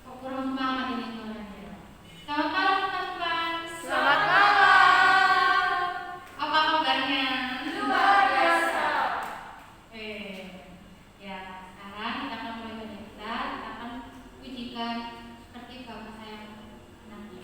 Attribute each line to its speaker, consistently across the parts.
Speaker 1: Kok kurang semangat ini suaranya. Selamat malam teman-teman.
Speaker 2: Selamat malam.
Speaker 1: Apa kabarnya?
Speaker 2: Luar biasa.
Speaker 1: Ya sekarang kita akan mulai belajar. Kita akan ujikan seperti bapak saya nanti.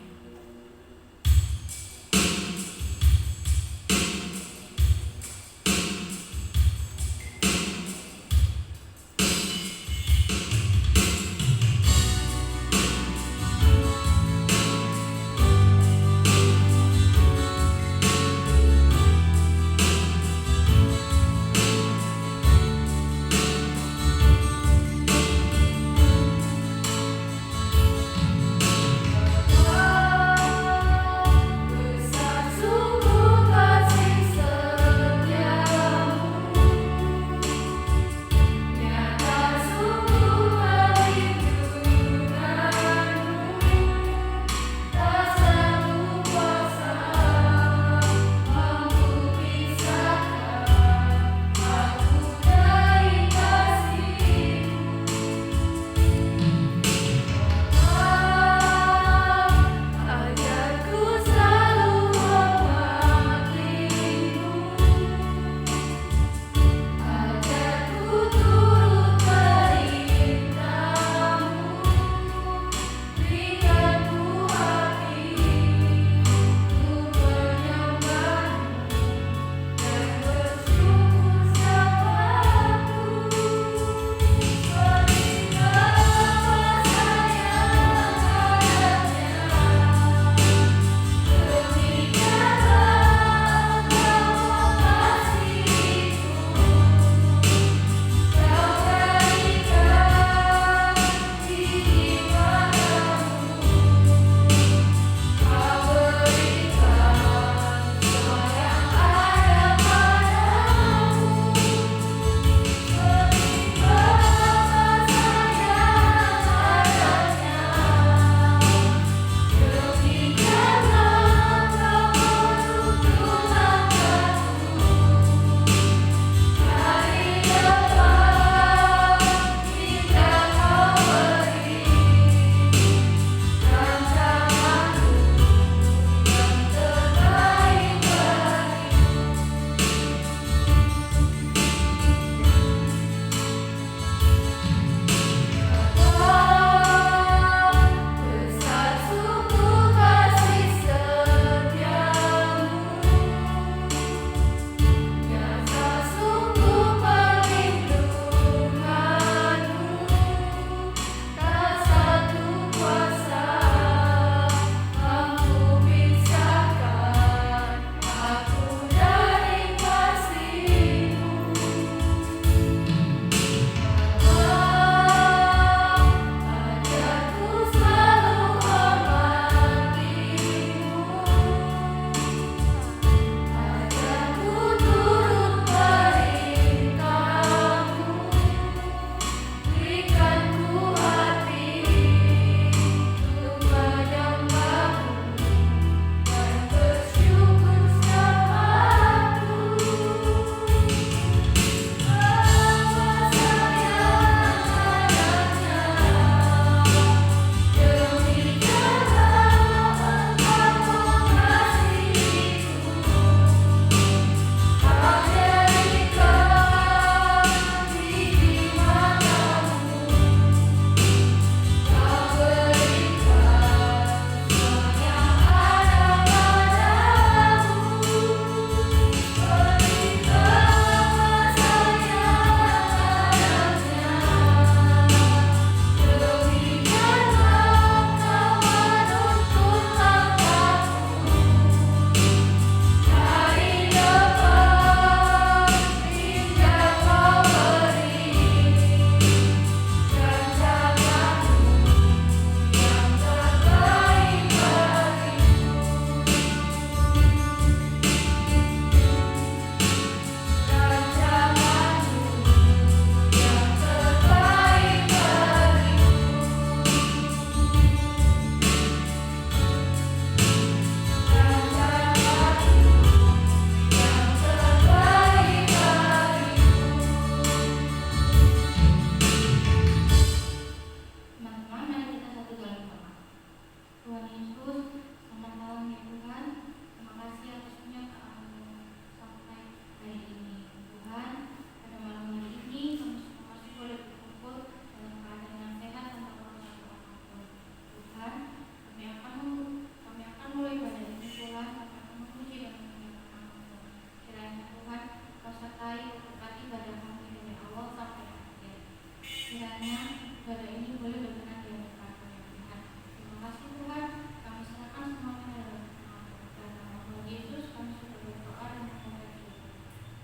Speaker 1: kiranya ibadah ini boleh berkenan di hadapan Tuhan. Terima kasih Tuhan, kami serahkan semuanya dalam tangan-Mu. Dan nama Tuhan Yesus kami sudah berdoa dan mengucap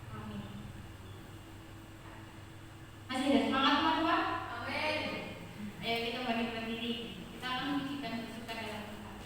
Speaker 1: amin. Masih ada semangat teman-teman?
Speaker 2: Amin.
Speaker 1: Ayo kita bangkit berdiri. Kita akan menyanyikan bersuka dalam Tuhan.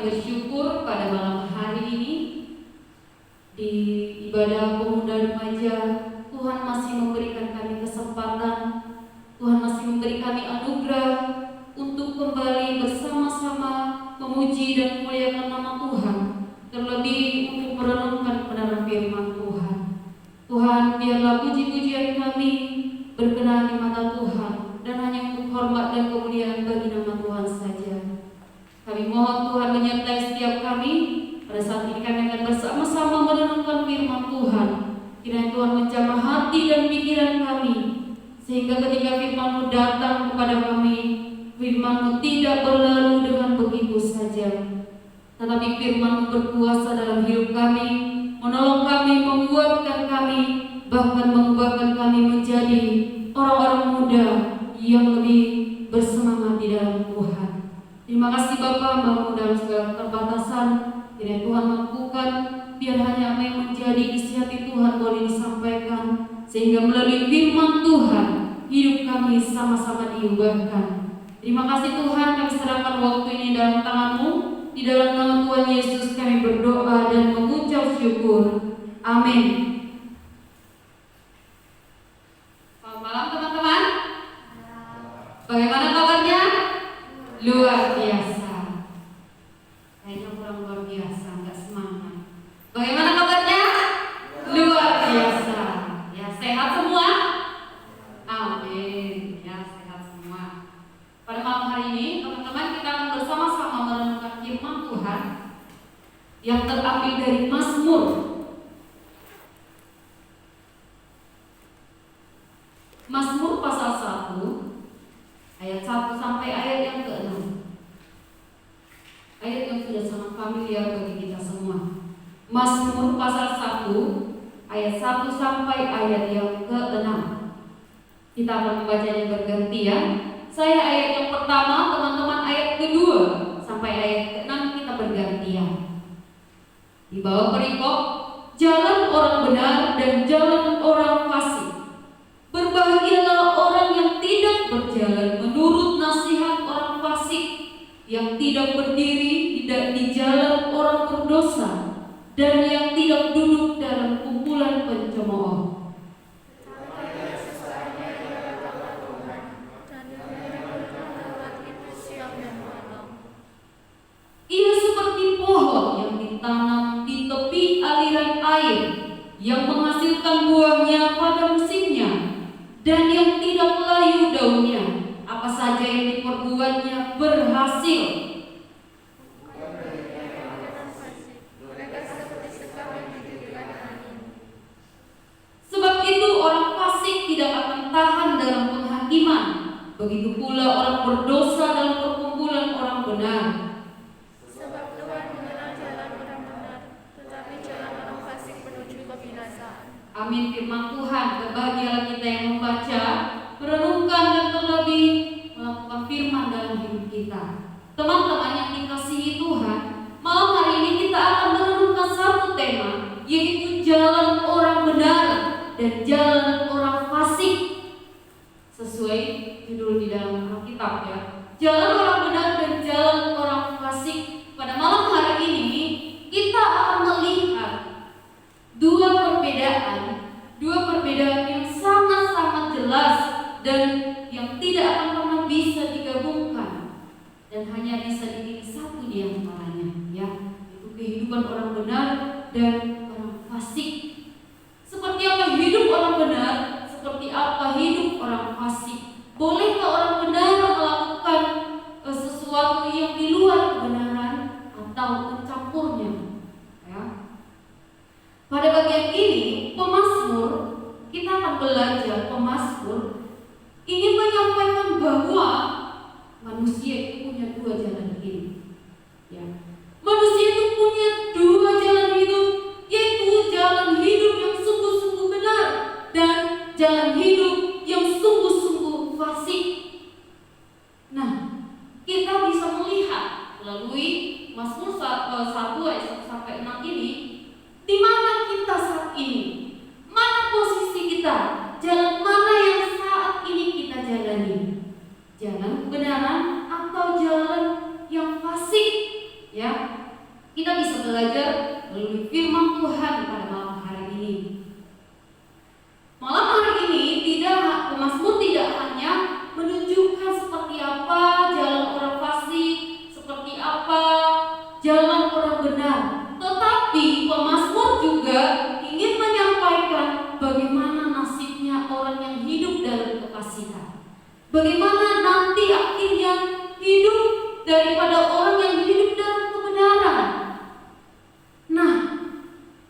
Speaker 3: kami bersyukur pada malam hari ini di ibadah pemuda remaja. Tuhan masih memberikan kami kesempatan, Tuhan masih memberi kami anugerah untuk kembali bersama-sama memuji dan memuliakan nama Tuhan, terlebih untuk merenungkan kebenaran firman Tuhan. Tuhan, biarlah puji-pujian kami berkenan di mata Tuhan dan hanya untuk hormat dan kemuliaan bagi nama Tuhan saja. Kami mohon Tuhan menyertai setiap kami. Pada saat ini kami akan bersama-sama merenungkan firman Tuhan. Kiranya Tuhan menjamah hati dan pikiran kami, sehingga ketika firman-Mu datang kepada kami, firman-Mu tidak berlalu dengan begitu saja, tetapi firman-Mu berkuasa dalam hidup kami, menolong kami, menguatkan kami, bahkan mengubahkan kami menjadi orang-orang muda yang lebih bersemangat di dalam Tuhan. Terima kasih Bapa, Hamba-Mu dalam segala keterbatasan, kiranya Tuhan mampukan, biar hanya apa yang menjadi isi hati Tuhan boleh disampaikan, sehingga melalui firman Tuhan hidup kami sama-sama diubahkan. Terima kasih Tuhan, kami serahkan waktu ini dalam tangan-Mu. Di dalam nama Tuhan Yesus kami berdoa dan mengucap syukur. Amin. Selamat malam teman-teman. Bagaimana kabarnya? Luar biasa. Kayaknya kurang luar biasa, nggak semangat. Bagaimana kabarnya? Luar biasa. Ya, sehat semua? Amin. Ya, sehat semua. Pada malam hari ini, teman-teman, kita akan bersama-sama merenungkan firman Tuhan yang terambil dari Mazmur. Mazmur pasal 1 ayat 1 sampai ayat yang ke-6. Ayat yang sudah sangat familiar bagi kita semua. Mazmur pasal 1 ayat 1 sampai ayat yang ke-6. Kita akan membacanya bergantian. Saya ayat yang pertama, teman-teman ayat kedua sampai ayat ke-6 kita bergantian. Di bawah perikop, jalan orang benar dan jalan orang fasik. Berbahagialah orang yang tidak berjalan menurut nasihat orang fasik, yang tidak berdiri di jalan orang berdosa, dan yang tidak duduk dalam kumpulan pencemooh. Ia seperti pohon yang ditanam di tepi aliran air, yang menghasilkan buahnya pada musimnya, dan yang tidak layu daunnya. Apa saja yang diperbuatnya berhasil. Sebab itu orang fasik tidak akan tahan dalam penghakiman, begitu pula orang berdosa dalam perkumpulan orang benar.
Speaker 2: Sebab Tuhan mengenal jalan orang benar, tetapi jalan orang fasik menuju kebinasaan.
Speaker 3: Amin. Firman Tuhan. Berbahagialah kita yang membaca, merenungkan, dan terlebih melakukan firman dalam hidup kita. Teman-teman yang dikasihi Tuhan, malam hari ini kita akan merenungkan satu tema, yaitu jalan orang benar dan jalan orang fasik. Sesuai judul di dalam Alkitab ya, jalan orang benar dan jalan orang fasik. Pada malam hari ini kita akan melihat dua perbedaan yang sangat-sangat jelas dan yang tidak akan pernah bisa digabungkan, dan hanya bisa dipilih satu di antaranya, ya, itu kehidupan orang benar dan orang fasik. Seperti apa hidup orang benar, seperti apa hidup orang fasik. Bolehkah orang benar melakukan sesuatu yang di luar kebenaran atau mencampurnya? Ya. Pada bagian ini, pemazmur, kita akan belajar pemazmur ingin menyampaikan bahwa manusia itu punya dua jalan hidup. Ya. Manusia itu punya dua jalan hidup, yaitu jalan hidup yang sungguh-sungguh benar dan jalan hidup yang sungguh-sungguh fasik. Nah, kita bisa melihat melalui Mazmur 1 ayat 1 sampai 6 ini, di mana kita saat ini, mana posisi kita, jalan mana yang saat ini kita jalani, jalan kebenaran atau jalan yang fasik, ya. melalui firman Tuhan pada malam hari ini. Malam hari ini Mazmur tidak hanya menunjukkan seperti apa jalan orang fasik, seperti apa jalan orang benar, tetapi pemazmur juga ingin menyampaikan bagaimana nasibnya orang yang hidup dalam kefasikan. Bagaimana nanti akhirnya hidup daripada orang yang hidup dalam kebenaran. Nah,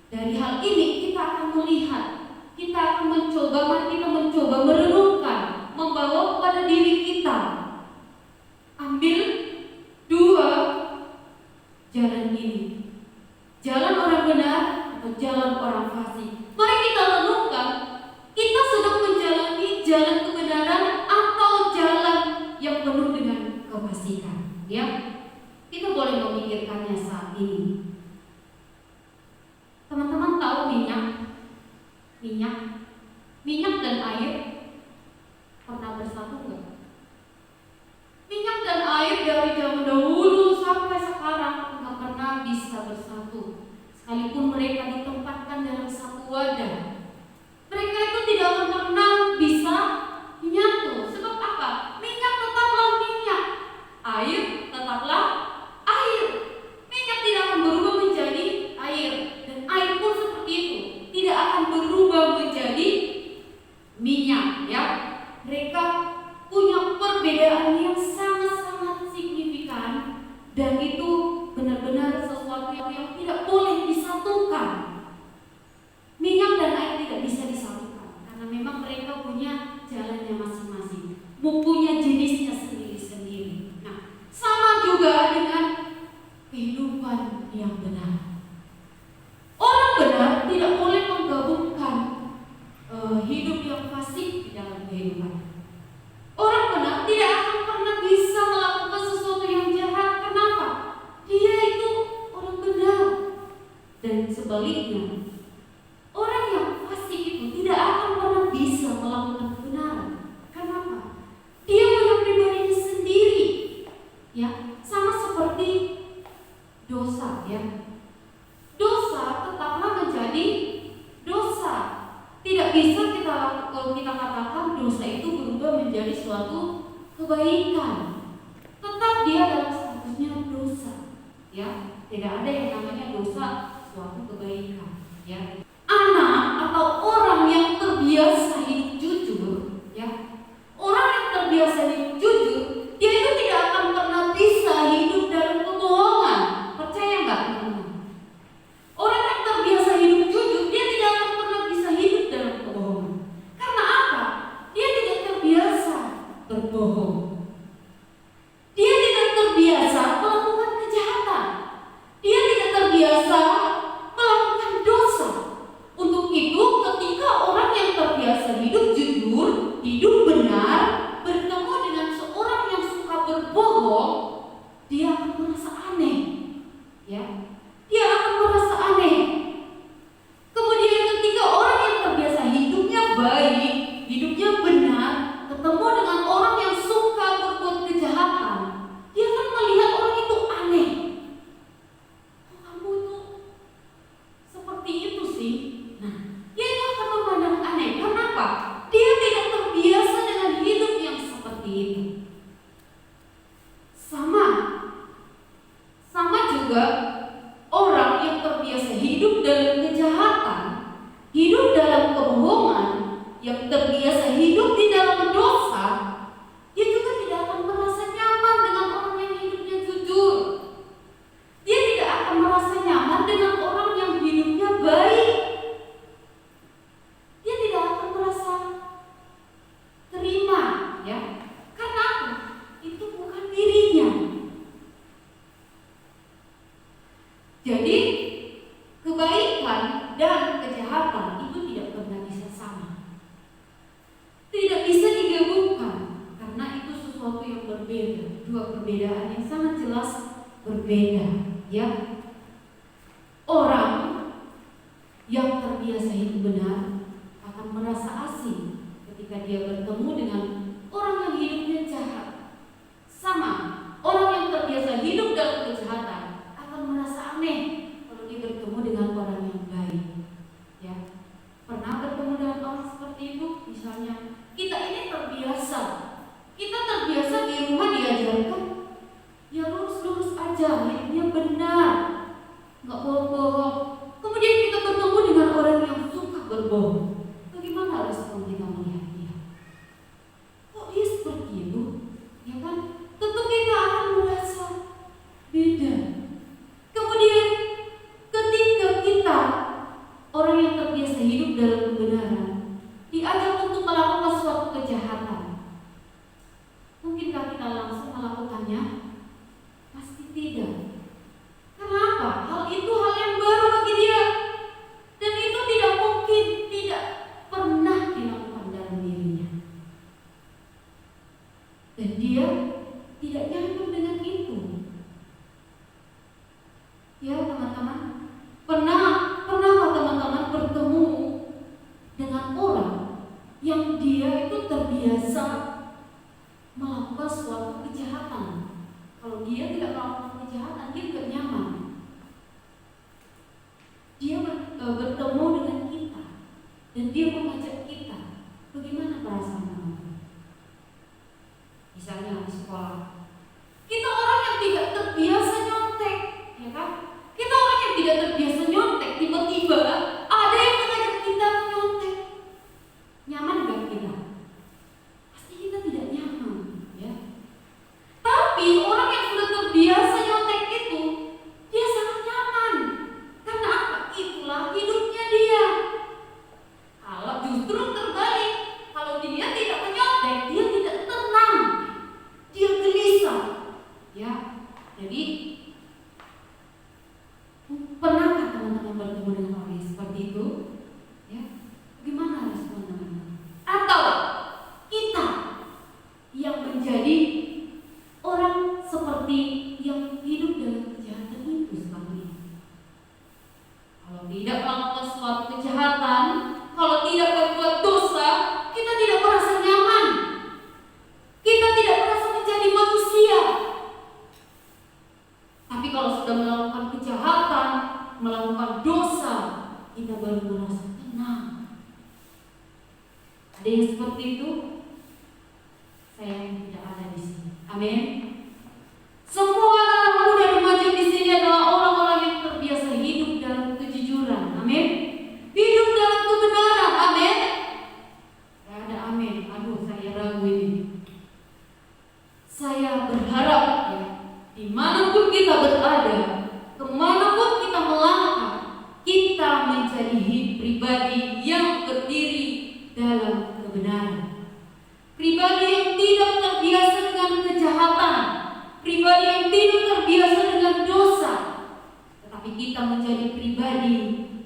Speaker 3: dari hal ini kita akan melihat, kita akan mencoba merenungkan, membawa kepada diri kita. Ambil dua jalan ini, jalan orang benar atau jalan orang fasik. Mari kita renungkan, kita sedang menjalani jalan kebenaran atau jalan yang penuh dengan kefasikan. Ya, kita boleh memikirkannya saat ini. Teman-teman tahu minyak dan air pernah bersatu nggak? Minyak dan air dari zaman dahulu sampai sekarang nggak pernah bisa bersatu. Sekalipun mereka ditempatkan dalam satu wadah, mereka itu tidak akan pernah bisa menyatu. Sebab apa? Minyak tetaplah minyak, air tetaplah air. Minyak tidak akan berubah menjadi air, dan air pun seperti itu, tidak akan berubah menjadi minyak. Ya, mereka punya perbedaan yang sangat-sangat signifikan, dan itu benar-benar sesuatu yang tidak boleh disatukan. Minyak dan air tidak bisa disatukan karena memang mereka punya jalannya masing-masing, mempunyai jenisnya sendiri-sendiri. Nah, sama juga dengan kehidupan yang benar. Orang benar tidak boleh menggabungkan hidup yang fasik di dalam kehidupan. Orang benar tidak akan pernah bisa melakukan sesuatu yang jahat. Kenapa? Dia itu orang benar. Dan sebaliknya, orang yang fasik itu tidak akan pernah bisa melakukan kebenaran. Kenapa? Dia punya pribadinya sendiri. Ya, sama seperti dosa. Ya, dosa tetaplah menjadi dosa. Tidak bisa kalau kita katakan dosa itu berubah menjadi suatu kebaikan. Tetap dia dalam statusnya dosa. Ya, tidak ada yang namanya dosa suatu kebaikan. Ya, anak atau orang yang terbiasa hidup jujur, ya, orang yang terbiasa hidup jujur, dia itu tidak akan pernah bisa hidup dalam kebohongan. Percaya nggak, teman-teman? Orang yang terbiasa hidup jujur, dia tidak akan pernah bisa hidup dalam kebohongan. Karena apa? Dia tidak terbiasa berbohong. Dia tidak terbiasa melakukan kejahatan. Dia tidak terbiasa melakukan dosa. Untuk itu, ketika orang yang terbiasa hidup jujur, hidup benar, bertemu dengan seorang yang suka berbohong, dia akan merasa aneh. Ya, dia akan merasa aneh. Kemudian ketika orang yang terbiasa hidupnya baik, hidupnya benar, ketemu dengan orang yang suka berbuat kejahatan, dia akan melihat orang itu aneh. Oh, kamu itu seperti itu sih. Nah, dia itu akan memandang aneh. Kenapa? Dia tidak terbiasa dengan hidup yang seperti itu. Sama juga orang yang terbiasa hidup dalam kejahatan, hidup dalam kebohongan, yang terbiasa hidup di dalam dosa, dia juga tidak akan merasa nyaman dengan orang yang hidupnya jujur. Dia tidak akan merasa nyaman dengan orang yang hidupnya baik. Dia tidak akan merasa terima, ya. Karena apa? Itu bukan dirinya. Jadi kebaikan dan kejahatan itu tidak pernah bisa sama, tidak bisa digabungkan, karena itu sesuatu yang berbeda, dua perbedaan yang sangat jelas berbeda. Ya, orang yang terbiasa hidup benar akan merasa asing ketika dia bertemu dengan orang yang hidupnya jahat. Sama, orang yang terbiasa hidup dalam kejahatan akan merasa aneh kalau dia bertemu dengan dan Dia mengajak kita. Bagaimana perasaan teman-teman? Misalnya di sekolah, kita orang yang tidak terbiasa nyontek, ya kan? Kita orang yang tidak terbiasa nyontek, tiba-tiba ada yang mengajak kita nyontek. Nyaman gak kita? Pasti kita tidak nyaman, ya. Tapi orang yang sudah terbiasa nyontek itu, dia sangat nyaman. Karena apa? Itulah hidupnya dia. Kalau justru terbalik, kalau dia tidak menyontek, dia tidak tenang, dia gelisah, ya. Jadi pernahkah teman-teman bertemu dengan orang yang seperti itu? Ya, bagaimana respon teman-teman? Atau kita yang menjadi orang seperti yang hidup dalam kejahatan itu selama ini? Kalau tidak melakukan suatu kejahatan, kalau tidak berbuat dosa, kita tidak merasa nyaman. Kita tidak merasa menjadi manusia. Tapi kalau sudah melakukan kejahatan, melakukan dosa, kita baru merasa tenang. Ada yang seperti itu? Saya yang tidak ada di sini. Amin. Semua anak muda remaja di sini adalah orang-orang yang terbiasa hidup dalam kejujuran. Amin. Hidup dalam kebenaran. Amin. Gak ada amin. Aduh, saya ragu ini. Saya berharap ya, dimanapun kita berada, kemanapun kita melangkah, kita menjadi pribadi yang berdiri dalam kebenaran. Pribadi yang tidak terbiasa dengan kejahatan, pribadi yang tidak terbiasa dengan dosa, tetapi kita menjadi pribadi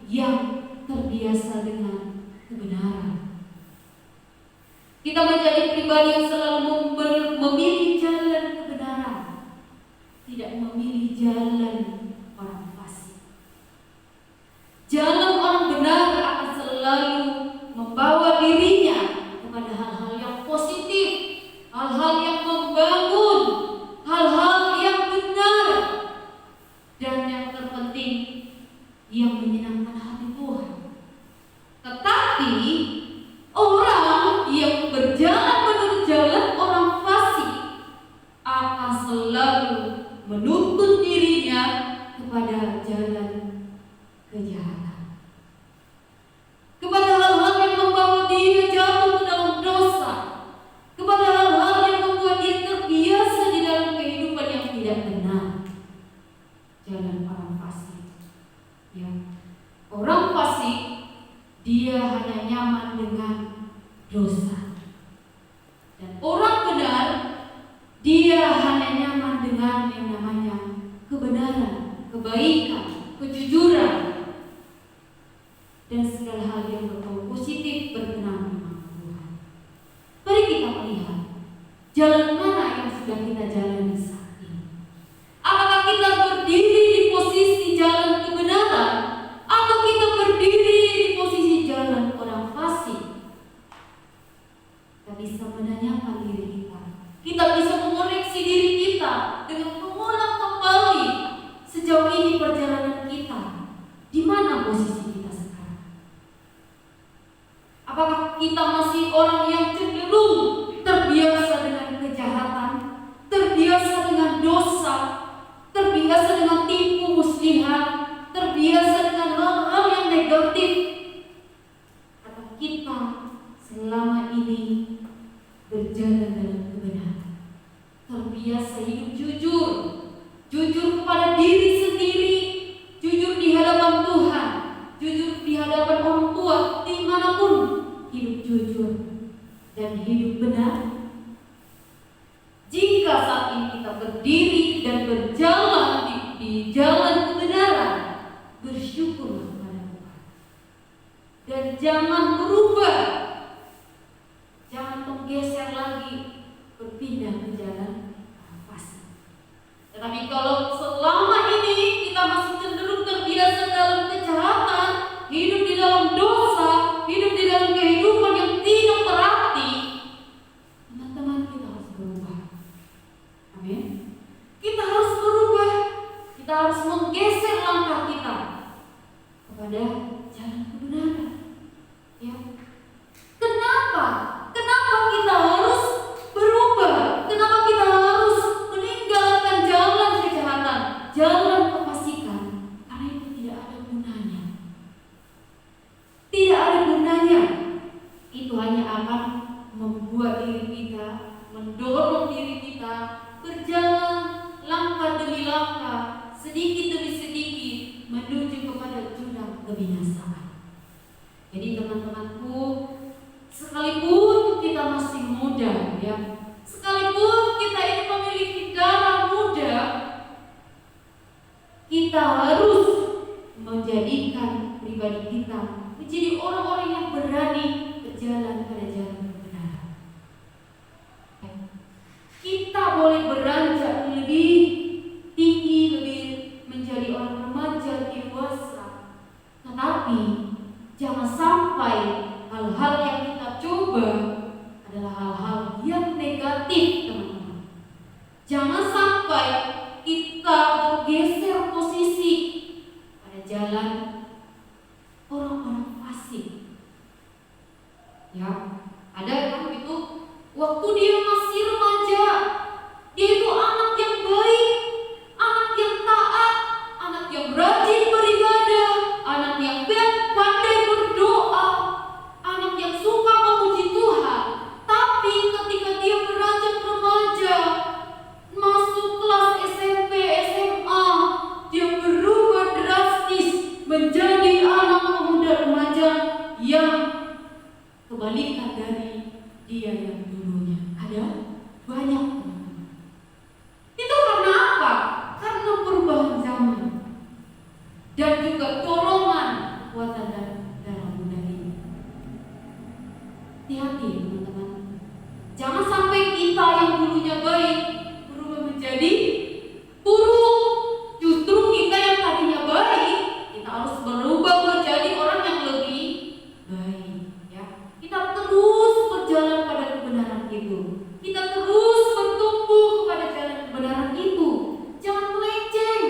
Speaker 3: yang terbiasa dengan kebenaran. Kita menjadi pribadi yang selalu memilih jalan kebenaran, tidak memilih jalan orang fasik. Jalan orang benar akan selalu membawa dirinya kepada hal-hal yang positif, hal-hal yang membangun, hal-hal yang benar, dan yang terpenting yang menyenangkan hati Tuhan. Tetapi orang yang berjalan menurut jalan orang fasik akan selalu menuntun dirinya kepada jalan kejahatan, kepada hal-hal yang membawa dia jatuh ke dalam dosa, kepada hal-hal yang membuat dia terbiasa di dalam kehidupan yang tidak benar. Jalan orang fasik, ya. Orang fasik dia hanya nyaman dengan dosa, dan orang benar dia hanya nyaman dengan yang namanya kebenaran, kebaikan, kejujuran, dan segala hal yang berbau positif berkenan di mata Tuhan. Mari kita melihat jalan mana yang sudah kita jalani saat ini. Apakah kita berdiri di posisi jalan kebenaran, atau kita berdiri di posisi jalan orang fasik? Kita bisa menanyakan diri kita. Kita bisa mengoreksi diri kita dengan mengulang kembali sejauh ini perjalanan kita. Di mana posisi kita sekarang? Apakah kita masih orang yang cenderung terbiasa dengan kejahatan, terbiasa dengan dosa, terbiasa dengan tipu muslihat, terbiasa dengan hal-hal yang negatif? Atau kita selama ini berjalan dalam kebenaran, terbiasa hidup jujur, jujur kepada diri sendiri, jujur di hadapan Tuhan, jujur di hadapan orang tua, dimanapun hidup jujur dan hidup benar? Jika saat ini kita berdiri dan berjalan di jalan kebenaran, bersyukurlah kepada Tuhan dan jangan berubah. Jangan menggeser lagi, berpindah ke jalan fasik. Tetapi kalau selama ini kita masih cenderung terbiasa dalam kejahatan, hidup di dalam dosa, hidup di dalam kehidupan yang tidak berarti, teman-teman, kita harus berubah. Amin. Kita harus berubah. Kita harus menggeser langkah kita kepada jalan kebenaran. Ya. Kenapa? Kenapa kita harus berubah? Kenapa kita harus meninggalkan jalan kejahatan, jalan kefasikan? Karena itu tidak ada gunanya. Tidak ada gunanya. Itu hanya akan membuat diri kita, mendorong diri kita berjalan langkah demi langkah, sedikit demi sedikit menuju kepada jurang kebinasaan. Jadi teman-temanku, sekalipun kita masih muda, ya, sekalipun kita ini memiliki darah muda, kita harus menjadikan pribadi kita menjadi orang-orang yang berani berjalan pada jalan kebenaran. Kita boleh beranjak lebih tinggi, lebih menjadi orang remaja dewasa, tetapi jangan sampai hal-hal yang kita coba adalah hal-hal yang negatif, teman-teman. Jangan sampai kita bergeser posisi pada jalan orang-orang fasik. Ya, ada kan itu waktu dia masih remaja, dia itu anak yang baik, anak yang taat, anak yang rajin beribadah, anak yang pandai berdoa, anak yang suka memuji Tuhan. Tapi ketika dia beranjak remaja, masuk kelas SMP, SMA, dia berubah drastis menjadi anak pemuda remaja yang kebalikan dari dia yang dulunya. Ada banyak, teman-teman. Itu karena apa? Karena perubahan zaman dan juga dorongan kekuatan dan darah muda ini. Hati-hati, teman-teman. Jangan sampai kita yang dulunya baik berubah menjadi buruk. Justru kita yang tadinya baik, kita harus berubah menjadi orang yang lebih baik. Ya, kita terus berjalan pada kebenaran itu. Kita terus bertumbuh kepada jalan kebenaran itu. Jangan melenceng,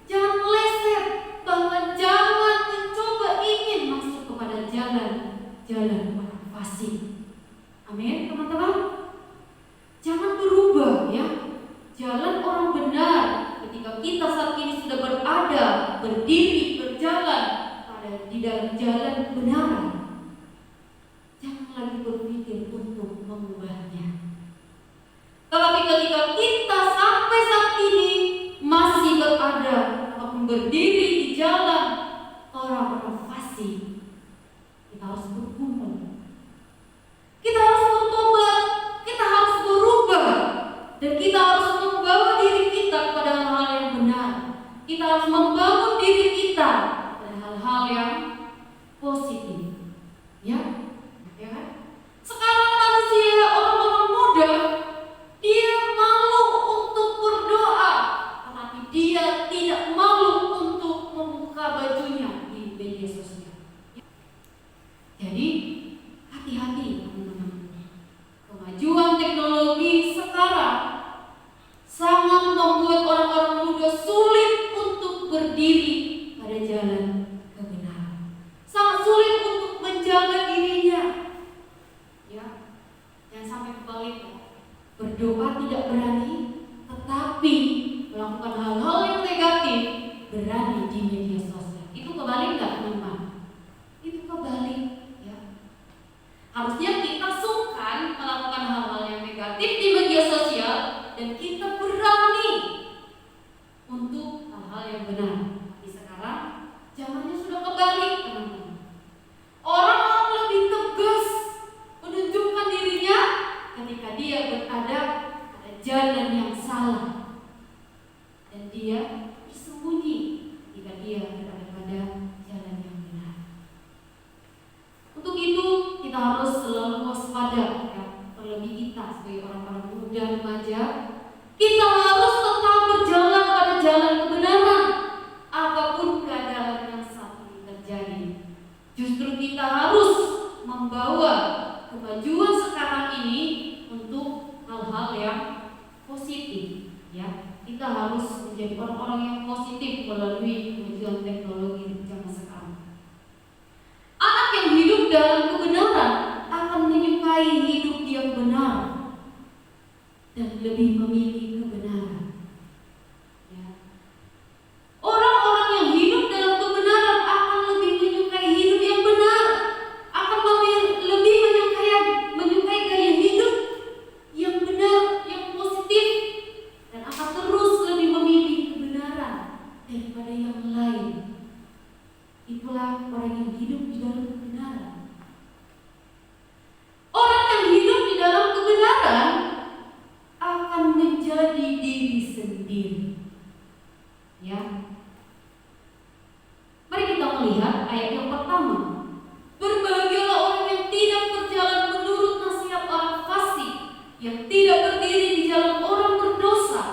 Speaker 3: jangan meleset, bahkan jangan mencoba ingin masuk kepada jalan orang fasik. Amin, teman-teman. Jangan berubah, ya. Jalan orang benar ketika kita saat ini sudah berada, berdiri, berjalan di dalam jalan kebenaran. Jangan lagi berpikir untuk mengubahnya. Tetapi ketika kita sampai saat ini masih berada ataupun berdiri di jalan orang-orang fasik, kita harus bergumul. Kita harus bertobat, kita harus berubah, dan kita harus membawa diri kita kepada hal-hal yang benar. Kita harus membangun diri kita pada hal-hal yang positif. Ya, ya kan? Sekarang manusia, orang-orang muda, dia malu untuk berdoa, tetapi dia tidak malu untuk membuka bajunya di media sosial. Jadi hati-hati, teman-teman. Kemajuan teknologi sekarang sangat membuat orang-orang muda sulit untuk berdiri pada jalan kebenaran. Sangat sulit untuk menjaga dirinya. Ya, jangan sampai kebalik. Berdoa tidak berani, tetapi melakukan hal-hal yang negatif berani di media sosial. Itu kebalik nggak, teman-teman? Itu kebalik. Harusnya kita sungkan melakukan hal-hal yang negatif di media sosial dan kita berani untuk hal-hal yang benar. Tapi sekarang zamannya sudah kebalik, teman-teman. Orang lebih tegas menunjukkan dirinya ketika dia berada pada jalan yang salah, dan dia bersembunyi jika dia berada pada jalan yang benar. Untuk itu kita harus selalu waspada, ya, terlebih kita sebagai orang-orang muda remaja, kita harus tetap berjalan pada jalan kebenaran apapun keadaan yang saat ini terjadi. Justru kita harus membawa kemajuan sekarang ini untuk hal-hal yang positif, ya. Kita harus menjadi orang-orang yang positif melalui kemajuan teknologi zaman sekarang. Anak yang hidup dalam kebenaran akan menyukai hidup yang benar dan lebih memilih kebenaran. Ya. Orang-orang yang hidup dalam kebenaran akan lebih menyukai hidup yang benar, akan lebih menyukai gaya hidup yang benar, yang positif, dan akan terus lebih memilih kebenaran daripada yang lain. Itulah orang yang hidup di dalam kebenaran. Orang yang hidup di dalam kebenaran akan menjadi diri sendiri. Ya. Mari kita melihat ayat yang pertama. Berbahagialah orang yang tidak berjalan menurut nasihat orang fasik, yang tidak berdiri di jalan orang berdosa,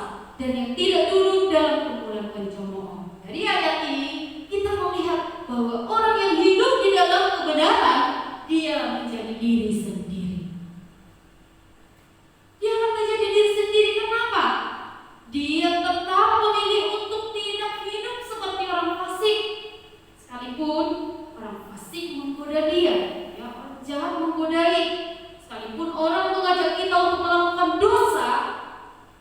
Speaker 3: dan yang tidak duduk dalam kumpulan pencemooh. Dari ayat ini kita melihat bahwa orang yang hidup di dalam kebenaran, dia menjadi diri sendiri. Dia akan menjadi diri sendiri. Kenapa? Dia tetap memilih untuk tidak hidup seperti orang fasik, sekalipun orang fasik menggoda dia, ya, orang jahat menggodai. Sekalipun orang mengajak kita untuk melakukan dosa,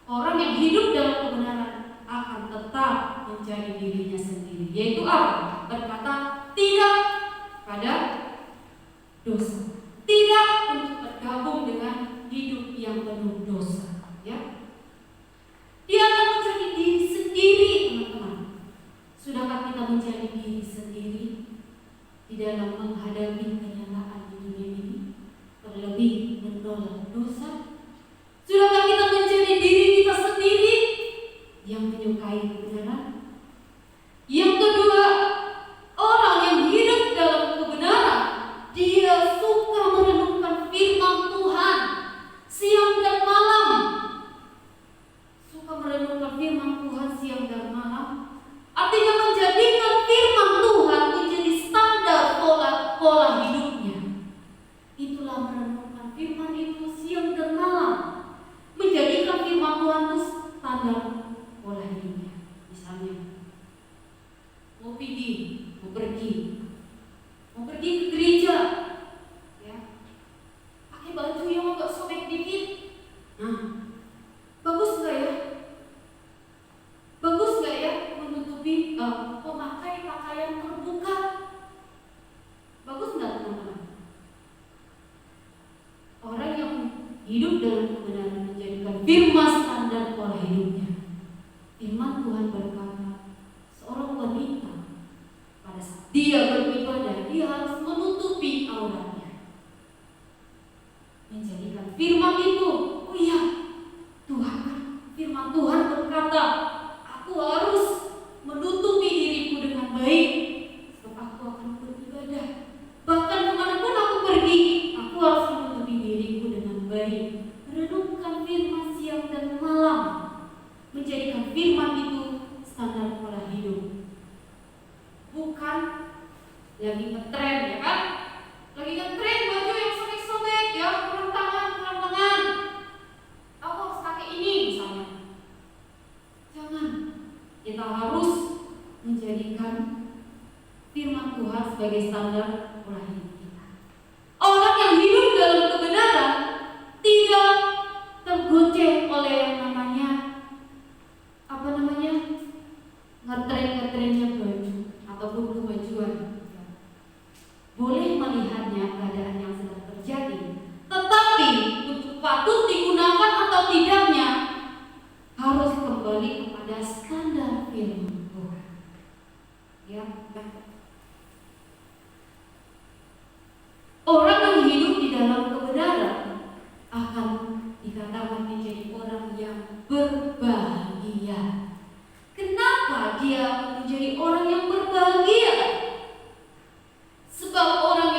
Speaker 3: orang yang hidup dalam kebenaran akan tetap menjadi dirinya sendiri. Yaitu apa? Berkata tidak pada dosa, tidak untuk bergabung dengan hidup yang penuh dosa. Ya, dia akan menjadi diri sendiri, teman-teman. Sudahkah kita menjadi diri sendiri di dalam menghadapi kenyataan di dunia ini, terlebih menolak dosa? Sudahkah kita menjadi diri kita sendiri yang menyukai kebenaran? Yang kedua, orang yang hidup dalam kebenaran, dia suka merenungkan firman Tuhan siang dan malam. Suka merenungkan firman Tuhan siang dan malam, artinya menjadikan firman Tuhan menjadi standar pola hidupnya. Itulah merenungkan firman itu siang dan malam, menjadikan firman Tuhan itu standar pola hidupnya. Misalnya, mau pergi ke gereja, ya, pakai baju yang agak sobek dikit. Nah, bagus nggak ya? Bagus nggak ya menutupi memakai pakaian terbuka? Bagus nggak, teman-teman? Orang yang hidup dalam kebenaran menjadikan firman standar pola hidupnya. Firman Tuhan berkata, seorang wanita pada saat dia beribadah, dia harus menutupi auratnya. Menjadikan firman itu, oh iya, Tuhan, firman Tuhan berkata, aku harus menutupi diriku dengan baik, sebab aku akan beribadah. Bahkan kemanapun aku pergi, aku harus menutupi diriku dengan baik. Renungkan firman siang dan malam, menjadikan firman itu standar pola hidup. Bukan lagi ngetren, ya kan? Lagi ngetren baju yang sobek-sobek, ya, kurang tangan. Aku harus pakai ini misalnya. Jangan. Kita harus menjadikan firman Tuhan sebagai standar pola hidup kita. Orang yang hidup dalam kebenaran tidak tergoceh oleh yang namanya ngetren-ngetrennya baju ataupun kebajuan. Boleh melihatnya keadaan yang sedang terjadi, tetapi untuk patut digunakan atau tidaknya harus kembali kepada standar firman Tuhan. Ya, orang yang hidup di dalam kebenaran akan dikatakan menjadi orang yang berbahagia. Kenapa dia menjadi orang yang berbahagia? Sebab orang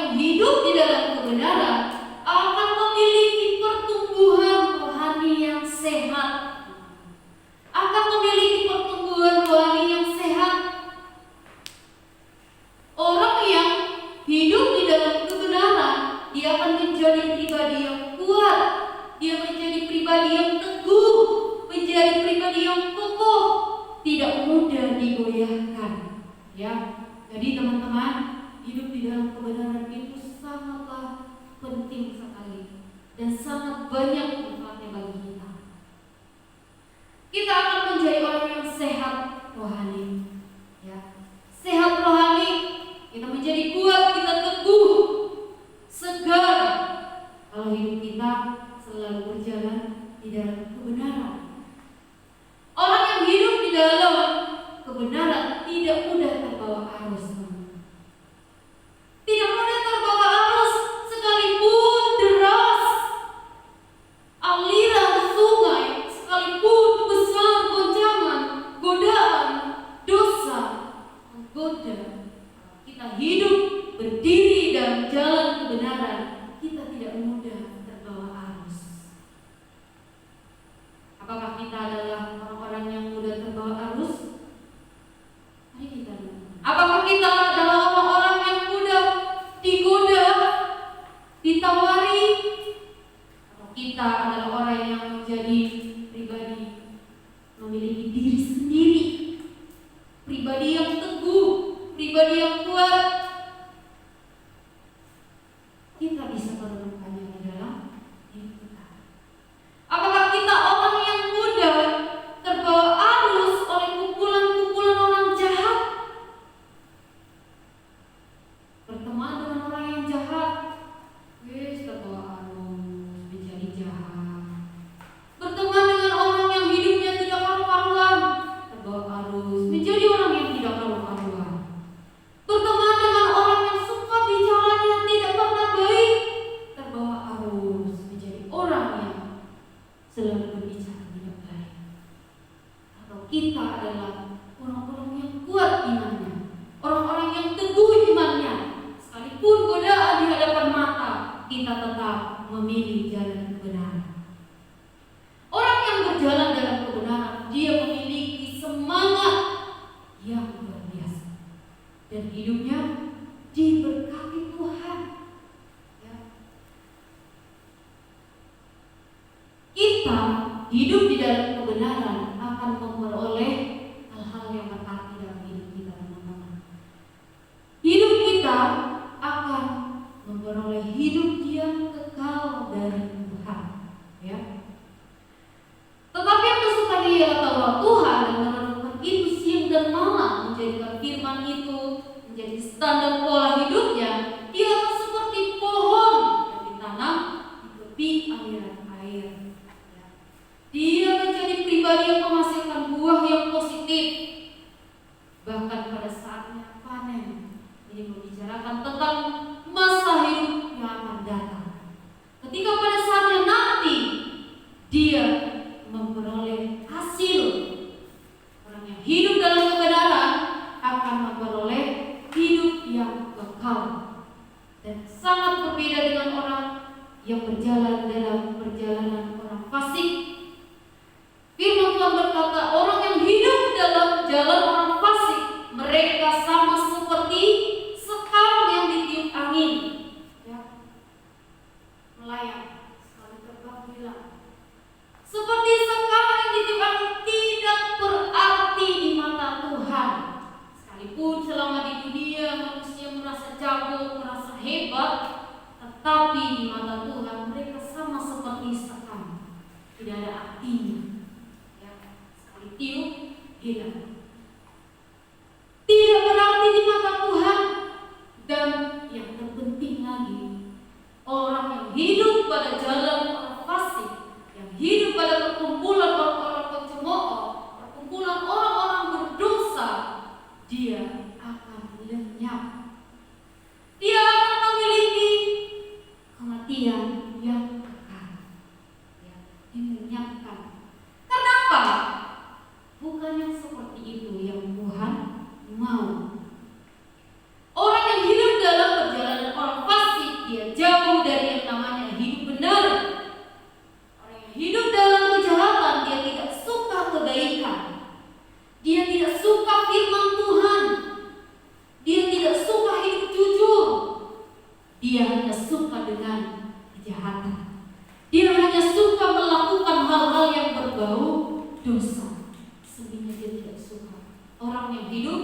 Speaker 3: dan sangat banyak manfaatnya bagi kita. Kita akan menjadi orang yang sehat rohani, ya. Sehat rohani, kita menjadi kuat, kita teguh, segar kalau hidup kita selalu berjalan di dalam kebenaran. Orang yang hidup di dalam kebenaran tidak mudah terbawa arus. Tidak mudah terbawa arus sekalipun deras aliran sungai, sekalipun besar goncangan, godaan, dosa menggoda. Kita hidup berdiri dalam jalan kebenaran, kita tidak mudah terbawa arus. Apakah kita adalah orang-orang yang mudah terbawa arus? Mari kita lihat. Apakah kita adalah orang-orang yang mudah digoda, ditawari, atau kita adalah orang yang menjadi pribadi memiliki diri sendiri, pribadi yang teguh, pribadi yang kuat? Kita bisa menemukannya di dalam diri kita. Apakah kita orang yang mudah terbawa arus oleh kumpulan-kumpulan orang jahat? Berteman dengan orang yang jahat, terbawa arus menjadi jahat. Berteman dengan orang yang hidupnya tidak karu-karuan, terbawa arus menjadi orang yang tidak karu-karuan. Berteman dengan orang yang suka bicaranya tidak pernah baik, terbawa arus menjadi orang yang selalu berbicara tidak baik. Atau kita adalah orang-orang yang kuat imannya, orang-orang yang teguh imannya, sekalipun godaan di hadapan mata, kita tetap memilih jalan kebenaran. Orang yang berjalan dalam kebenaran, dia memiliki semangat yang luar biasa dan hidupnya diberkati Tuhan. Ya. Kita hidup di dalam kebenaran akan memperoleh hal-hal yang berarti dalam hidup kita, teman-teman. Hidup kita akan memperoleh hidup yang kekal dari Tuhan, ya. Tetapi yang kesukaan ialah Taurat Tuhan dan merenungkan itu siang dan malam, menjadikan firman itu menjadi standar pola hidupnya. Dia akan seperti pohon yang ditanam di tepi aliran air. Ya. Dia menjadi pribadi yang menghasilkan buah yang positif. Bahkan pada saatnya panen, ini membicarakan tentang masa hidup yang akan datang. Ketika pada saatnya nanti dia memperoleh hasil. Orang yang hidup dalam kebenaran akan memperoleh hidup yang kekal, dan sangat berbeda dengan orang yang berjalan dalam perjalanan orang fasik. Firman Tuhan berkata, orang yang hidup dalam jalan orang fasik, mereka sama seperti sekam yang ditiup angin, ya. Melayang sekali terbang hilang. Seperti sekam yang ditiup angin, tidak berarti di mata Tuhan. Sekalipun selama di dunia manusia merasa jago, merasa hebat, tetapi di mata Tuhan mereka sama seperti sekam, tidak ada artinya. Ya, sekali tiup hilang. Tidak berarti di mata Tuhan. Dan yang terpenting lagi, orang yang hidup pada jalan orang fasik, yang hidup pada perkumpulan orang-orang pencemooh, perkumpulan orang-orang berdosa, dia akan lenyap. Dia akan memiliki kematian yang kekal, ya, dilenyapkan. Kenapa? Bukan yang seperti itu yang Tuhan mau. Orang yang hidup dalam perjalanan orang fasik, dia jauh dari yang namanya hidup benar. Orang yang hidup dalam kejahatan, dia tidak suka kebaikan. Dia tidak suka firman Tuhan. Dia tidak suka hidup jujur. Dia hanya suka dengan kejahatan. Dia hanya suka melakukan hal-hal yang berbau dosa. Sebenarnya dia tidak suka. Orang yang hidup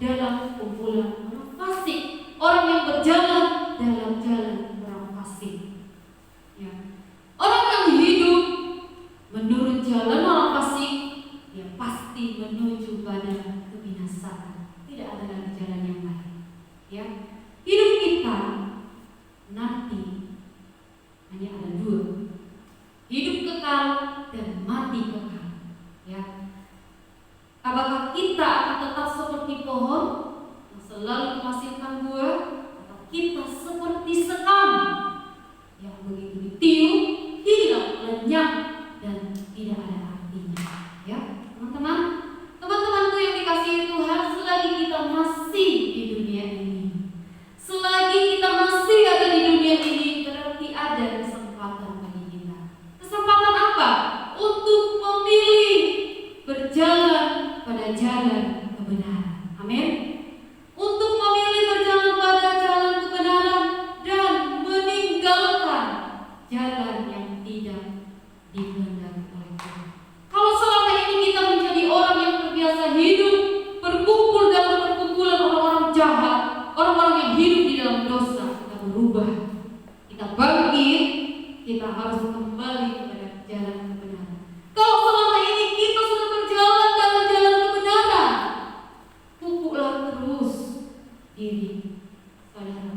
Speaker 3: dalam kumpulan orang fasik, orang yang berjalan dalam jalan orang fasik, ya. kita nanti hanya ada dua, hidup kekal dan mati kekal. Ya, apakah kita akan tetap seperti pohon yang selalu menghasilkan buah, atau kita seperti sekam yang begitu ditiup hilang lenyap dan tidak ada artinya? Ya, teman-teman, teman-temanku yang dikasihi Tuhan, selagi kita masih di dunia ini, selagi kita masih ada di dunia ini, berarti ada kesempatan bagi kita. Kesempatan apa? Untuk memilih berjalan pada jalan kebenaran. Amin. Untuk memilih berjalan pada jalan kebenaran dan meninggalkan jalan yang tidak dikehendaki oleh Tuhan. Kalau selama ini kita menjadi orang yang terbiasa hidup berkumpul dalam perkumpulan orang-orang jahat, orang-orang yang hidup di dalam dosa, kita berubah, kita bangkit, kita harus kembali kepada jalan kebenaran. Kalau selama ini kita sudah berjalan dalam jalan kebenaran, pupuklah terus diri saudara.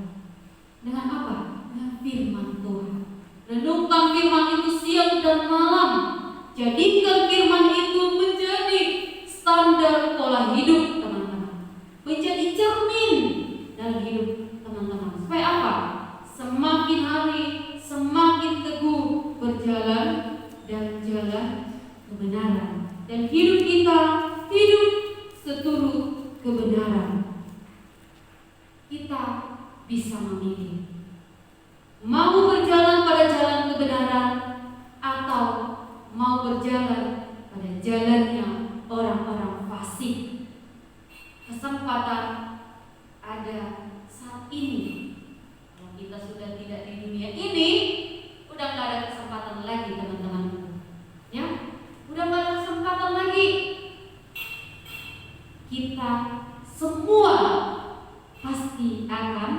Speaker 3: Dengan apa? Dengan firman Tuhan. Renungkan firman itu siang dan malam. Jadikan firman itu menjadi standar pola hidup teman-teman, menjadi cermin dalam hidup teman-teman. Supaya apa? Semakin hari semakin teguh berjalan dalam jalan kebenaran, dan hidup kita hidup seturut kebenaran. Kita bisa memilih mau berjalan pada jalan kebenaran atau mau berjalan pada jalannya orang-orang fasik. Kesempatan ada saat ini. Kalau kita sudah tidak di dunia ini, udah gak ada kesempatan lagi teman-teman. Ya, udah gak ada kesempatan lagi. Kita semua pasti akan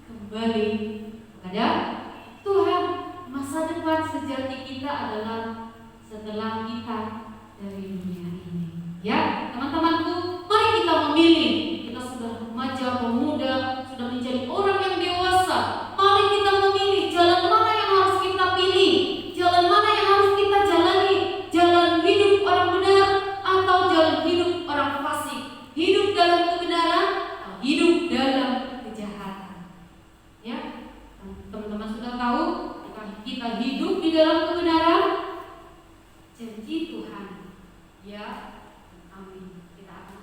Speaker 3: kembali kepada Tuhan. Masa depan sejati kita adalah setelah kita dari dunia ini. Ya, teman-temanku, mari kita memilih. Kita sudah remaja, pemuda, sudah menjadi orang yang dewasa. Mari kita memilih jalan mana yang harus kita pilih, jalan mana yang harus kita jalani, jalan hidup orang benar atau jalan hidup orang fasik, hidup dalam kebenaran atau hidup dalam kejahatan. Ya, teman-teman sudah tahu, kita hidup di dalam kebenaran, janji Tuhan, ya, amin, kita akan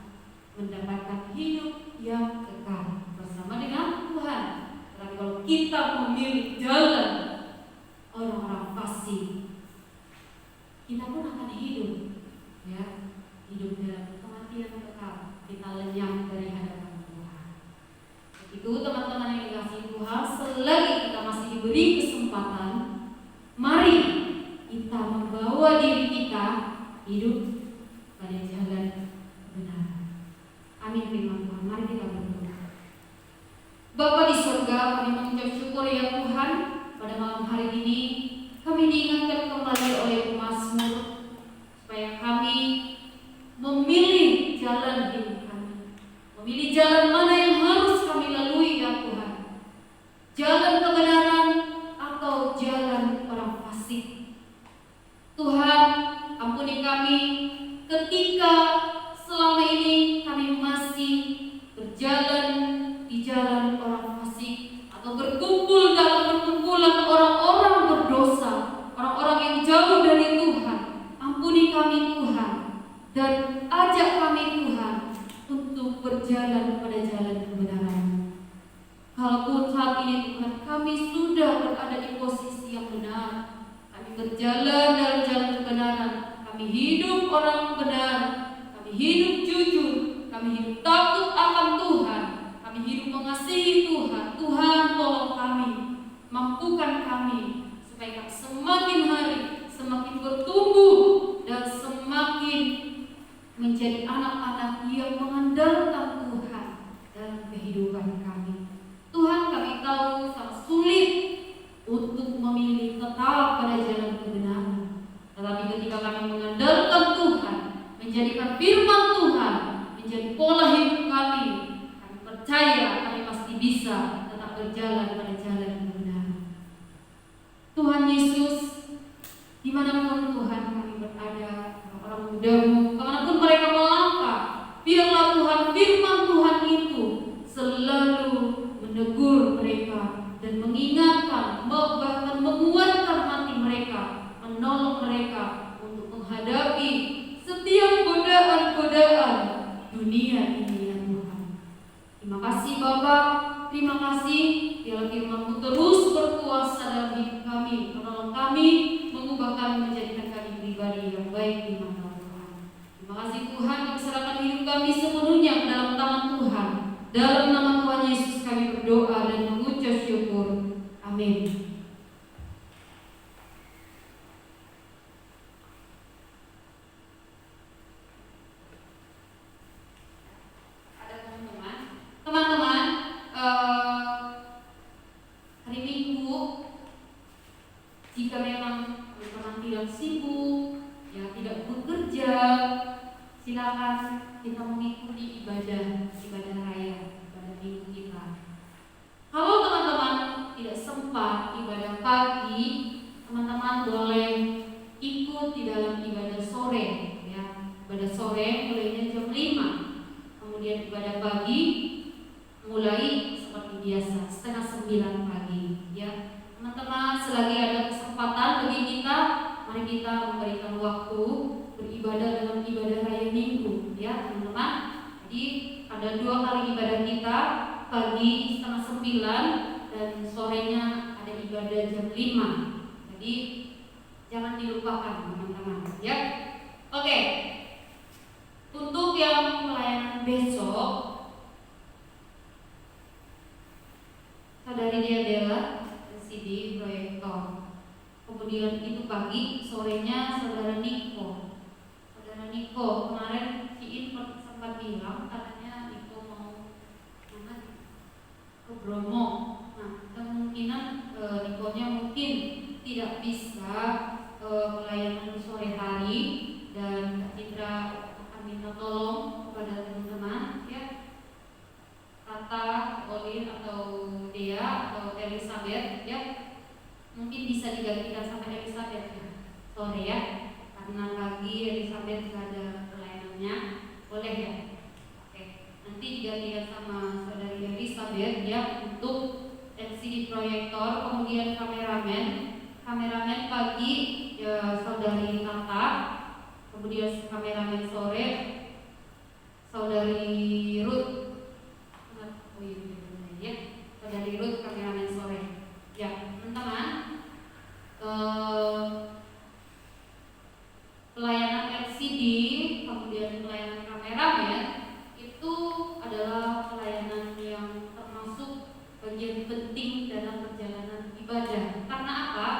Speaker 3: mendapatkan hidup yang kekal bersama dengan Tuhan. Tapi kalau kita memilih jalan orang-orang fasik, kita pun akan hidup, ya, hidup dalam kematian kekal, kita lenyap dari hadapan Tuhan. Begitu teman-teman yang dikasihi Tuhan, selagi kita masih diberi kesempatan, mari kita membawa diri kita hidup pada jalan benar. Amin firman Tuhan. Mari kita berdoa. Bapa di surga, kami mengucap syukur ya Tuhan, pada malam hari ini kami diingatkan kembali oleh Mazmur supaya kami memilih jalan hidup kami, memilih jalan mana yang harus kami lalui ya Tuhan, jalan kebenaran atau jalan orang fasik. Tuhan, ampuni kami ketika selama ini kami masih berjalan di jalan orang fasik atau berkumpul dalam perkumpulan orang-orang berdosa, orang-orang yang jauh dari Tuhan. Ampuni kami Tuhan, dan ajak kami Tuhan untuk berjalan pada jalan kebenaran. Kalaupun saat ini Tuhan kami sudah berada di posisi yang benar, kami berjalan dalam jalan kebenaran, kami hidup orang benar, kami hidup jujur, kami hidup takut akan Tuhan, kami hidup mengasihi Tuhan. Tuhan tolong kami, mampukan kami supaya kami semakin hari semakin bertumbuh dan semakin menjadi anak-anak yang mengandalkan Tuhan dalam kehidupan kami. Tuhan, kami tahu sangat sulit untuk memilih tetap pada jalan kebenaran. Tetapi ketika kami mengandalkan Tuhan, menjadikan firman Tuhan menjadi pola hidup kami percaya kami pasti bisa tetap berjalan berjalan pada jalan kebenaran. Tuhan Yesus, dimanapun Tuhan kami berada, orang mudamu, kemanapun mereka melangkah, biarlah Tuhan firman Tuhan itu selalu menegur mereka dan mengingatkan, bahkan menguatkan hati mereka, menolong mereka untuk menghadapi setiap godaan-godaan dunia ini ya Tuhan. Terima kasih Bapa, terima kasih biarlah firman-Mu terus berkuasa dalam hidup kami, menolong kami, mengubah kami, menjadikan kami pribadi yang baik di mata Tuhan. Terima kasih Tuhan, kami serahkan hidup kami sepenuhnya ke dalam tangan Tuhan. Dalam nama Tuhan Yesus kami berdoa dan mengucap syukur. Amin. Teman-teman, hari Minggu, jika memang teman-teman tidak sibuk, ya tidak bekerja, silakan kita mengikuti ibadah raya, ibadah minggu kita. Kalau teman-teman tidak sempat ibadah pagi, teman-teman boleh ikut di dalam ibadah sore, ya. Ibadah sore mulainya jam 5, kemudian ibadah pagi mulai seperti biasa 8:30 pagi, ya. Teman-teman, selagi ada kesempatan bagi kita, mari kita memberikan waktu beribadah dalam ibadah raya minggu, ya teman-teman. Jadi ada 2 kali ibadah kita, pagi 8:30 dan sorenya ada ibadah jam 5. Jadi jangan dilupakan teman-teman, ya. Oke. Untuk yang pelayanan besok, Saudari Diadela LCD proyektor. Kemudian itu pagi, sorenya Saudara Niko. Saudara Niko kemarin Ciin sempat bilang katanya Niko mau ke Bromo. Nah, kemungkinan Nikonya mungkin tidak bisa pelayanan sore hari, dan Kak Citra akan minta tolong kepada teman-teman, ya. Tata, Olin atau Dea atau Elizabeth, ya, mungkin bisa digantikan sampai Elizabeth ya sore, ya, karena pagi Elizabeth gak ada pelayanannya, boleh ya. Oke, nanti digantikan sama Saudari Elizabeth, ya, untuk LCD proyektor. Kemudian kameramen pagi ya Saudari Tata, kemudian kameramen sore Saudari Ruth. Ya, Saudari Ruth kameramen sore. Ya, teman-teman, pelayanan LCD kemudian pelayanan kameramen itu adalah pelayanan yang termasuk bagian penting dalam perjalanan ibadah. Karena apa?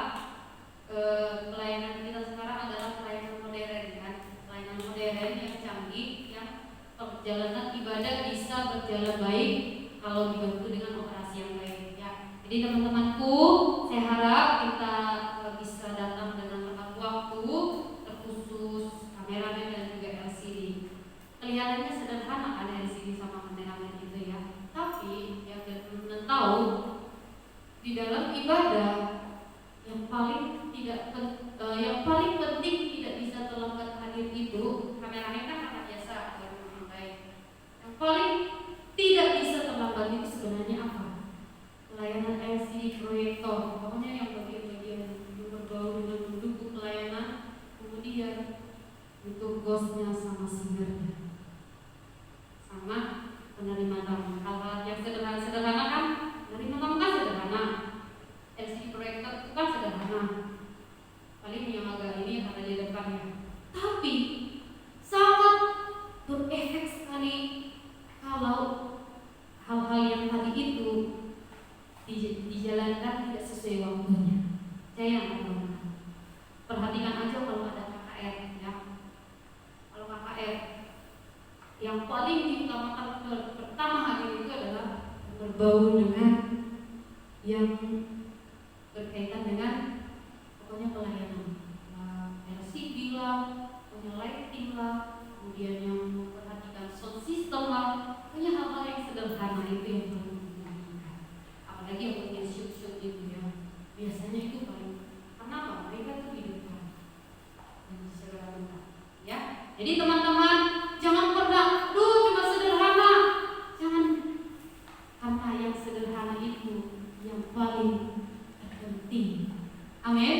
Speaker 3: Pelayanan kita sekarang adalah pelayanan modern, kan? Pelayanan modern yang canggih, yang perjalanan ibadah bisa berjalan baik kalau dibantu dengan operasi yang baik, ya. Jadi teman-temanku, saya harap kita bisa datang dengan tepat waktu, terkhusus kameramen dan juga LCD. Kelihatannya sederhana kan LCD sama kameramen itu, ya. Tapi yang teman-teman tahu, di dalam ibadah yang paling penting tidak bisa terlambat hadir itu kameramen, kan akan biasa yang baik. Yang paling tidak bisa terlambat itu sebenarnya apa? Pelayanan LCD proyektor, pokoknya yang bagian-bagian berbau dengan mendukung pelayanan, kemudian untuk ghostnya sama singernya, sama penerima tamu. Hal-hal yang sederhana kan, penerima tamu kan sederhana, LCD proyektor itu kan sederhana, paling yang agak ini yang ada di depannya, tapi sangat berefek sekali kalau hal-hal yang tadi itu dijalankan tidak sesuai waktunya. Saya yang akan perhatikan aja kalau ada KKR, ya. Kalau KKR yang paling diutamakan pertama hadir itu adalah berbau dengan yang berkaitan dengan pokoknya pelayanan, LCD lah, pokoknya lighting lah, kemudian yang memperhatikan sound system lah, pokoknya hal-hal yang sederhana itu yang paling diutamakan. Apalagi yang yang paling terpenting. Amin.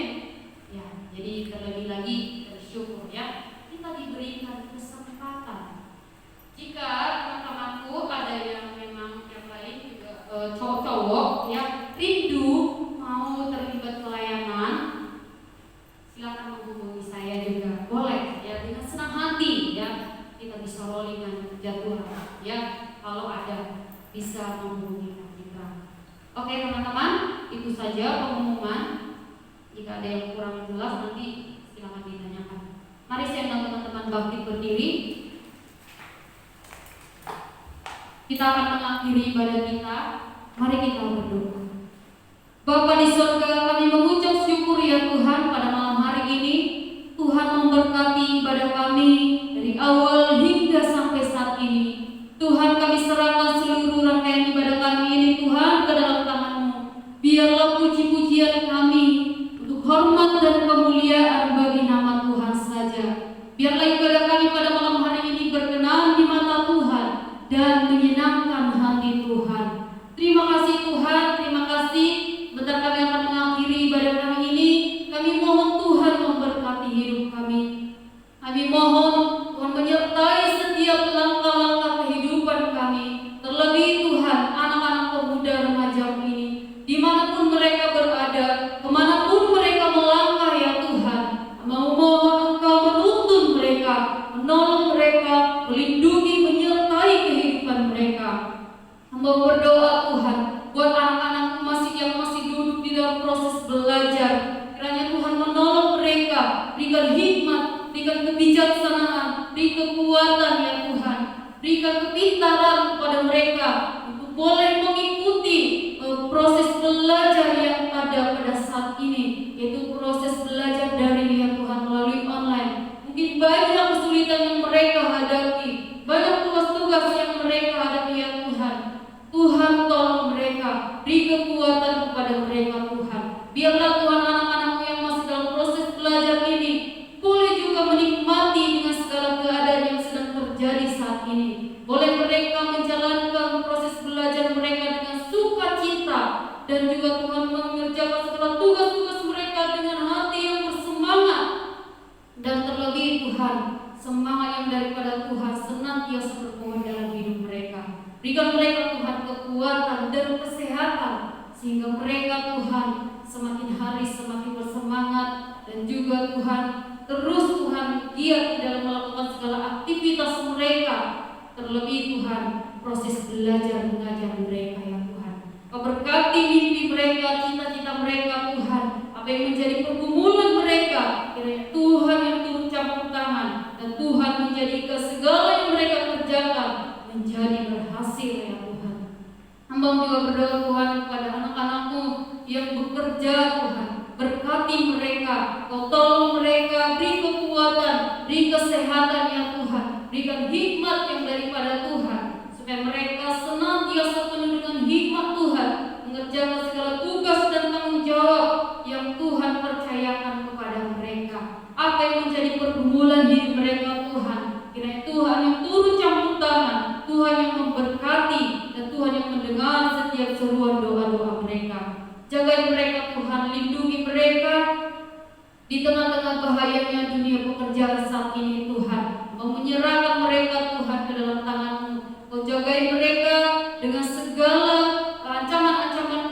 Speaker 3: Ya, jadi terlebih lagi bersyukur ya, kita diberikan kesempatan. Jika teman-temanku ada yang memang yang lain juga cowok-cowok ya rindu mau terlibat pelayanan, silakan menghubungi saya juga boleh ya, dengan senang hati ya, kita bisa rollingan jadwal ya, kalau ada bisa menghubungi kita. Oke teman-teman, itu saja pengumuman. Jika ada yang kurang jelas nanti silakan ditanyakan. Mari saya undang teman-teman bangkit berdiri. Kita akan mengakhiri ibadah kita. Mari kita berdoa. Bapa di surga, kami mengucap syukur ya Tuhan pada malam hari ini. Tuhan memberkati ibadah kami dari awal hingga sampai saat ini. Tuhan, kami serahkan seluruh rangkaian ibadah kami ini Tuhan ke dalam tangan-Mu. Biarlah puji-pujian kami untuk hormat dan kemuliaan bagi nama Tuhan saja. Biarlah ibadah kami pada malam hari ini berkenan di mata Tuhan dan menyenangkan hati Tuhan. Terima kasih Tuhan, terima kasih. Bentar kami akan mengakhiri ibadah kami ini. Kami mohon Tuhan memberkati hidup kami. Kami mohon Tuhan menyertai setiap langkah-langkah kehidupan kami. Terlebih Tuhan, anak-anak pemuda remaja ini, dimanapun mereka berada, kemanapun mereka melangkah ya Tuhan, mau mohon Engkau menuntun mereka, menolong mereka, melindungi, menyertai kehidupan mereka. Hamba berdoa Tuhan buat anak-anak yang masih duduk di dalam proses belajar, kiranya Tuhan menolong mereka, berikan hikmat, berikan kebijaksanaan, beri kekuatan ya Tuhan, berikan kepintaran kepada mereka untuk boleh mengikuti proses belajar yang ada pada saat ini, yaitu proses belajar daring ya Tuhan melalui online. Mungkin banyak kesulitan yang mereka hadapi, banyak tugas-tugas yang mereka hadapi ya Tuhan. Tuhan tolong mereka, beri kekuatan kepada mereka Tuhan. Biarlah Tuhan anak-anak-Mu yang masih dalam proses belajar ini boleh juga menikmati dengan segala keadaan yang sedang terjadi saat ini. Boleh mereka menjalankan proses belajar mereka dengan sukacita, dan juga Tuhan mengerjakan segala tugas-tugas mereka dengan hati yang bersemangat. Dan terlebih Tuhan, semangat yang daripada Tuhan senantiasa berkuat dalam hidup mereka. Berikan mereka Tuhan kekuatan dan kesehatan, sehingga mereka Tuhan semakin hari semakin bersemangat, dan juga Tuhan terus Tuhan giat di dalam melakukan segala aktivitas mereka. Terlebih Tuhan proses belajar mengajar mereka ya Tuhan. Kau berkati mimpi mereka, cita-cita mereka Tuhan, apa yang menjadi pergumulan mereka, kiranya Tuhan yang turut campur tangan, dan Tuhan menjadikan segala yang mereka kerjakan menjadi berhasil ya Tuhan. Hamba juga berdoa Tuhan kepada anak-anak-Mu yang bekerja Tuhan, berkati mereka, Kau tolong mereka, beri kekuatan, beri kesehatan ya Tuhan, berikan hikmat yang daripada Tuhan, supaya mereka senantiasa penuh dengan hikmat Tuhan, mengerjakan segala tugas dan tanggung jawab yang Tuhan percayakan kepada mereka. Apa yang menjadi pergumulan hidup mereka Tuhan, kiranya Tuhan yang turut campur tangan, Tuhan yang memberkati, dan Tuhan yang mendengar setiap seruan doa-doa mereka. Jaga mereka Tuhan, lindungi mereka di tengah-tengah bahayanya dunia pekerjaan saat ini Tuhan. Mau menyerahkan mereka Tuhan ke dalam tangan-Mu. Kau jagai mereka dengan segala ancaman-ancaman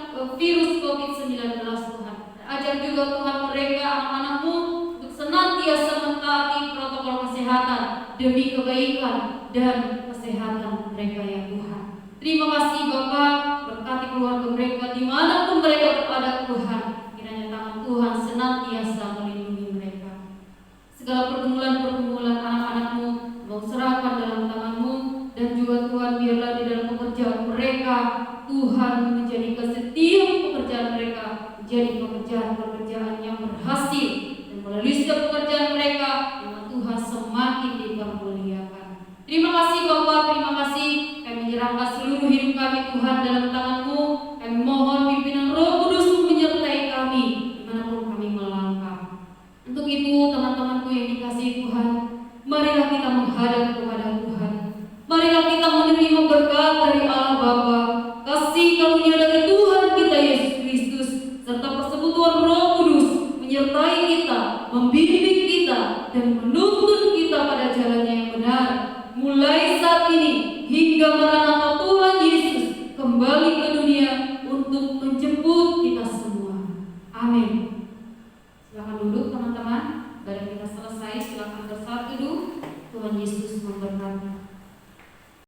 Speaker 3: virus COVID-19 Tuhan. Ajar juga Tuhan mereka, anak-anak-Mu, untuk senantiasa mentaati protokol kesehatan demi kebaikan dan kesehatan mereka ya Tuhan. Terima kasih Bapa, berkati keluarga mereka dimanapun mereka berada Tuhan. Kiranya tangan Tuhan senantiasa melindungi mereka. Segala pergumulan-pergumulan anak-anak-Mu Mau serahkan dalam tangan-Mu, dan juga Tuhan biarlah di dalam pekerjaan mereka Tuhan menjadikan setiap pekerjaan mereka menjadi pekerjaan-pekerjaan yang berhasil, dan melalui setiap pekerjaan mereka nama Tuhan semakin dipermuliakan. Terima kasih Bapa, terima kasih. Kami menyerahkan seluruh hidup kami Tuhan dalam tangan-Mu. Kami mohon pimpinan Roh Kudus menyertai kami dimanapun kami melangkah. Untuk itu teman-temanku yang dikasihi Tuhan, marilah kita menghadap kepada Tuhan. Marilah kita menerima berkat dari Allah Bapa,